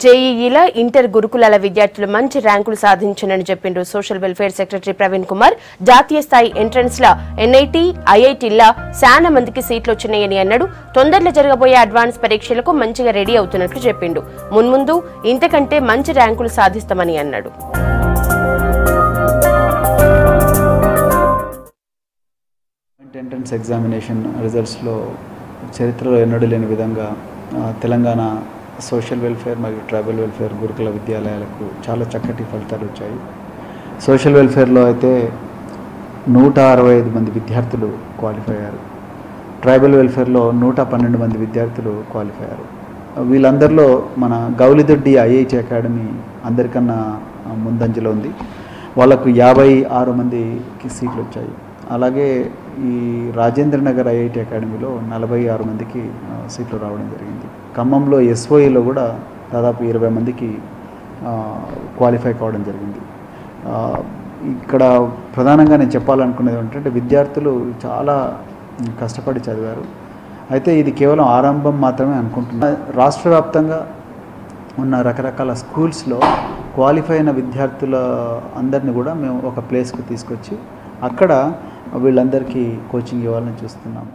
జేఈఈల inter గురుకులాల విద్యార్థులు మంచి ర్యాంకులు సాధించారని చెప్పిండు social welfare secretary Praveen Kumar. జాతీయ స్థాయి ఎంట్రన్స్ ల ఎన్ఐటి, ఐఐటీల చాలా మందికి సీట్లు వచ్చినాయని అన్నాడు. తొందరలో జరగబోయే అడ్వాన్స్ పరీక్షలకు మంచిగా రెడీ అవుతున్నట్లు చెప్పిండు. మున్ముందు ఇంతకంటే మంచి ర్యాంకులు సాధిస్తామని అన్నాడు. ఎంట్రన్స్ ఎగ్జామినేషన్ రిజల్ట్స్లో చరిత్రలో ఎన్నడూ లేని విధంగా తెలంగాణ సోషల్ వెల్ఫేర్ మరియు ట్రైబల్ వెల్ఫేర్ గురుకుల విద్యాలయాలకు చాలా చక్కటి ఫలితాలు వచ్చాయి. సోషల్ వెల్ఫేర్లో అయితే 165 మంది విద్యార్థులు క్వాలిఫై అయ్యారు. ట్రైబల్ వెల్ఫేర్లో 112 మంది విద్యార్థులు క్వాలిఫై అయ్యారు. వీళ్ళందరిలో మన గౌలిదొడ్డి ఐఐటి అకాడమీ అందరికన్నా ముందంజలో ఉంది. వాళ్ళకు 56 మందికి సీట్లు వచ్చాయి. అలాగే ఈ రాజేంద్రనగర్ ఐఐటి అకాడమీలో 46 మందికి సీట్లు రావడం జరిగింది. ఖమ్మంలో ఎస్ఓఈలో కూడా దాదాపు 20 మందికి క్వాలిఫై కావడం జరిగింది. ఇక్కడ ప్రధానంగా నేను చెప్పాలనుకునేది ఏంటంటే విద్యార్థులు చాలా కష్టపడి చదివారు. అయితే ఇది కేవలం ఆరంభం మాత్రమే అనుకుంటున్నాను. రాష్ట్ర వ్యాప్తంగా ఉన్న రకరకాల స్కూల్స్లో క్వాలిఫై అయిన విద్యార్థుల అందరినీ కూడా మేము ఒక ప్లేస్కు తీసుకొచ్చి అక్కడ వీళ్ళందరికీ కోచింగ్ ఇవ్వాలని చూస్తున్నాము.